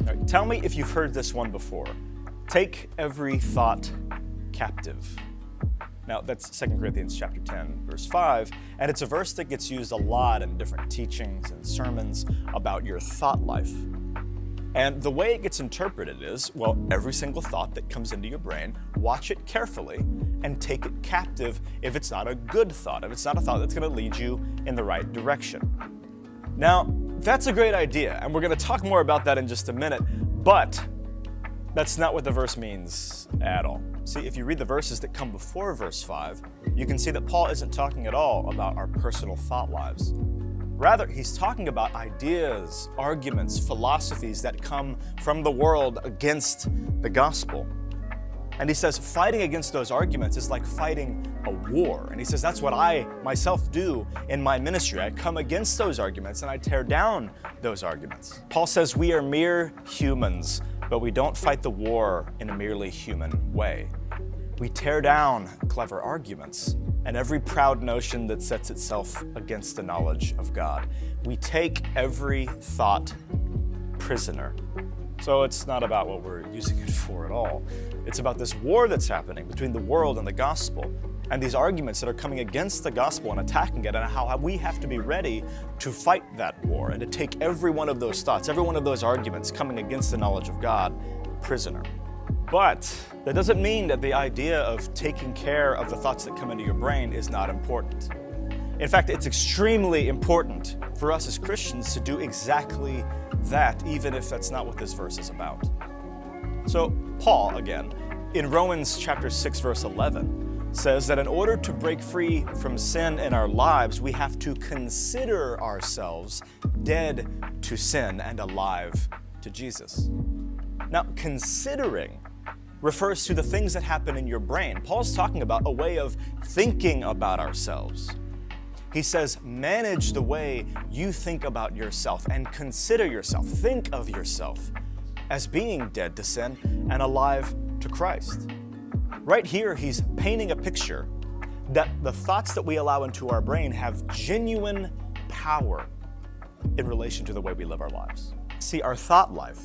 All right, tell me if you've heard this one before. Take every thought captive. Now, that's 2 Corinthians chapter 10, verse 5, and it's a verse that gets used a lot in different teachings and sermons about your thought life. And the way it gets interpreted is, well, every single thought that comes into your brain, watch it carefully and take it captive if it's not a good thought, if it's not a thought that's going to lead you in the right direction. Now, that's a great idea, and we're going to talk more about that in just a minute, but that's not what the verse means at all. See, if you read the verses that come before verse 5, you can see that Paul isn't talking at all about our personal thought lives. Rather, he's talking about ideas, arguments, philosophies that come from the world against the gospel. And he says fighting against those arguments is like fighting a war. And he says that's what I myself do in my ministry. I come against those arguments and I tear down those arguments. Paul says we are mere humans, but we don't fight the war in a merely human way. We tear down clever arguments and every proud notion that sets itself against the knowledge of God. We take every thought prisoner. So it's not about what we're using it for at all. It's about this war that's happening between the world and the gospel, and these arguments that are coming against the gospel and attacking it, and how we have to be ready to fight that war and to take every one of those thoughts, every one of those arguments coming against the knowledge of God, prisoner. But that doesn't mean that the idea of taking care of the thoughts that come into your brain is not important. In fact, it's extremely important for us as Christians to do exactly that, even if that's not what this verse is about. So Paul, again, in Romans chapter 6, verse 11, says that in order to break free from sin in our lives, we have to consider ourselves dead to sin and alive to Jesus. Now, considering refers to the things that happen in your brain. Paul's talking about a way of thinking about ourselves. He says, manage the way you think about yourself and consider yourself. Think of yourself as being dead to sin and alive to Christ. Right here, he's painting a picture that the thoughts that we allow into our brain have genuine power in relation to the way we live our lives. See, our thought life,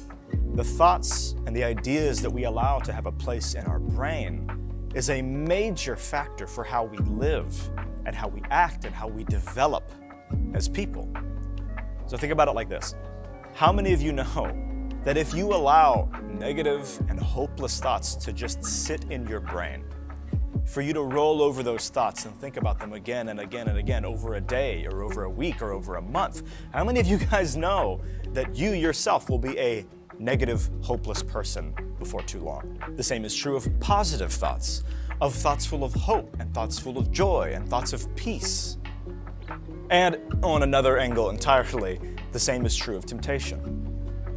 the thoughts and the ideas that we allow to have a place in our brain is a major factor for how we live and how we act and how we develop as people. So think about it like this. How many of you know that if you allow negative and hopeless thoughts to just sit in your brain, for you to roll over those thoughts and think about them again and again and again over a day or over a week or over a month, how many of you guys know that you yourself will be a negative, hopeless person before too long? The same is true of positive thoughts, of thoughts full of hope and thoughts full of joy and thoughts of peace. And on another angle entirely, the same is true of temptation.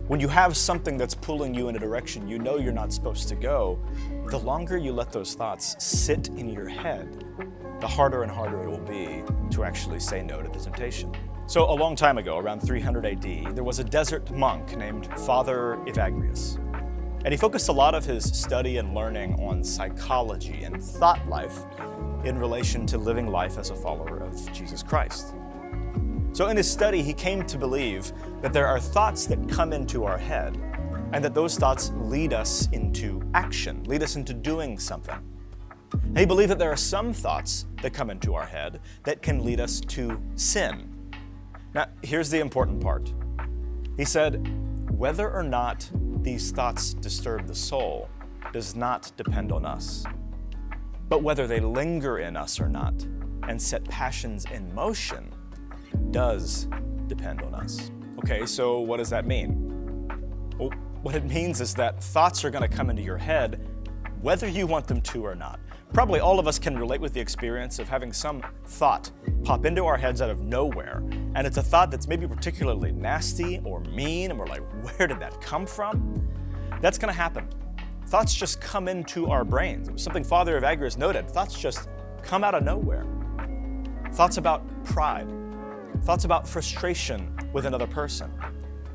When you have something that's pulling you in a direction you know you're not supposed to go, the longer you let those thoughts sit in your head, the harder and harder it will be to actually say no to the temptation. So a long time ago, around 300 AD, there was a desert monk named Father Evagrius. And he focused a lot of his study and learning on psychology and thought life in relation to living life as a follower of Jesus Christ. So in his study, he came to believe that there are thoughts that come into our head and that those thoughts lead us into action, lead us into doing something. And he believed that there are some thoughts that come into our head that can lead us to sin. Now, here's the important part. He said, whether or not these thoughts disturb the soul does not depend on us, but whether they linger in us or not and set passions in motion does depend on us. Okay, so what does that mean? Well, what it means is that thoughts are going to come into your head whether you want them to or not. Probably all of us can relate with the experience of having some thought pop into our heads out of nowhere, and it's a thought that's maybe particularly nasty or mean, and we're like, where did that come from? That's going to happen. Thoughts just come into our brains. It was something Father Evagrius noted. Thoughts just come out of nowhere. Thoughts about pride. Thoughts about frustration with another person.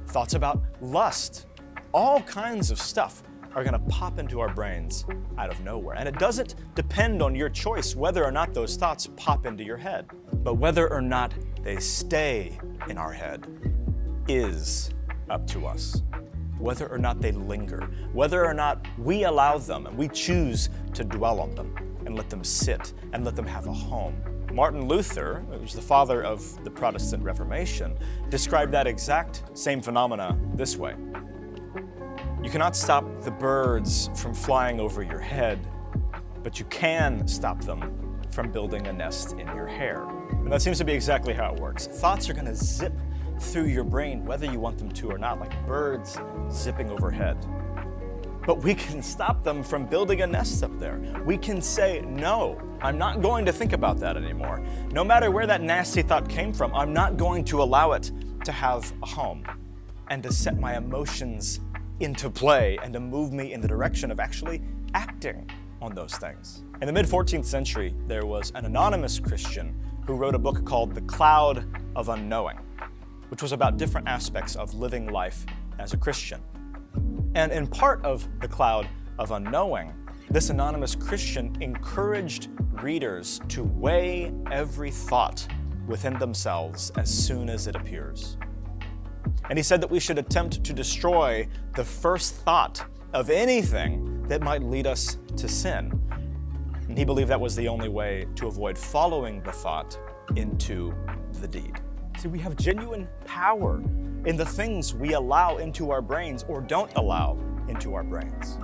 Thoughts about lust. All kinds of stuff are going to pop into our brains out of nowhere. And it doesn't depend on your choice whether or not those thoughts pop into your head, but whether or not they stay in our head is up to us. whether or not they linger, whether or not we allow them and we choose to dwell on them and let them sit and let them have a home. Martin Luther, who's the father of the Protestant Reformation, described that exact same phenomena this way. You cannot stop the birds from flying over your head, but you can stop them from building a nest in your hair. And that seems to be exactly how it works. Thoughts are going to zip through your brain whether you want them to or not, like birds zipping overhead. But we can stop them from building a nest up there. We can say, no, I'm not going to think about that anymore. No matter where that nasty thought came from, I'm not going to allow it to have a home and to set my emotions into play and to move me in the direction of actually acting on those things. In the mid-14th century, there was an anonymous Christian who wrote a book called The Cloud of Unknowing, which was about different aspects of living life as a Christian. And in part of The Cloud of Unknowing, this anonymous Christian encouraged readers to weigh every thought within themselves as soon as it appears. And he said that we should attempt to destroy the first thought of anything that might lead us to sin. And he believed that was the only way to avoid following the thought into the deed. See, we have genuine power in the things we allow into our brains or don't allow into our brains.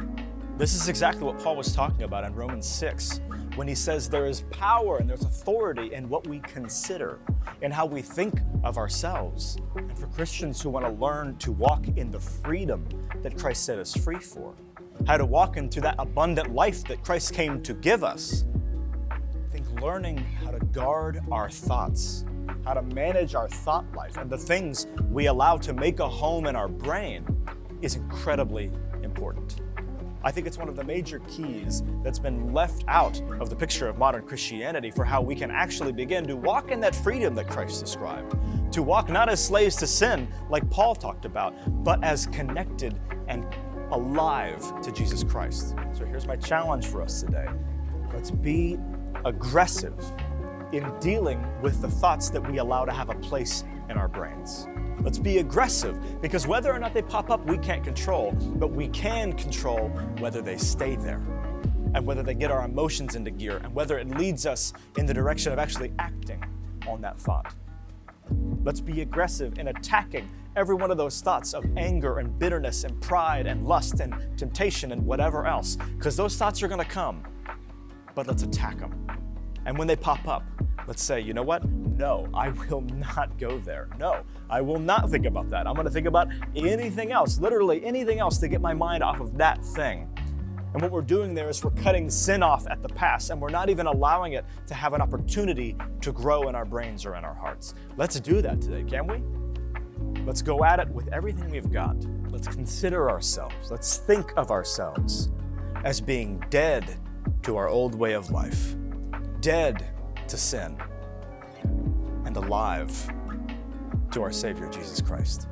This is exactly what Paul was talking about in Romans 6, when he says there is power and there's authority in what we consider and how we think of ourselves. And for Christians who want to learn to walk in the freedom that Christ set us free for, how to walk into that abundant life that Christ came to give us, I think learning how to guard our thoughts, how to manage our thought life, and the things we allow to make a home in our brain is incredibly important. I think it's one of the major keys that's been left out of the picture of modern Christianity for how we can actually begin to walk in that freedom that Christ described, to walk not as slaves to sin, like Paul talked about, but as connected and alive to Jesus Christ. So here's my challenge for us today. Let's be aggressive in dealing with the thoughts that we allow to have a place in our brains. Let's be aggressive, because whether or not they pop up, we can't control, but we can control whether they stay there and whether they get our emotions into gear and whether it leads us in the direction of actually acting on that thought. Let's be aggressive in attacking every one of those thoughts of anger and bitterness and pride and lust and temptation and whatever else, because those thoughts are going to come, but let's attack them. And when they pop up, let's say, you know what? No, I will not go there. No, I will not think about that. I'm going to think about anything else, literally anything else, to get my mind off of that thing. And what we're doing there is we're cutting sin off at the pass, and we're not even allowing it to have an opportunity to grow in our brains or in our hearts. Let's do that today, can we? Let's go at it with everything we've got. Let's consider ourselves. Let's think of ourselves as being dead to our old way of life, dead to sin, and alive to our Savior, Jesus Christ.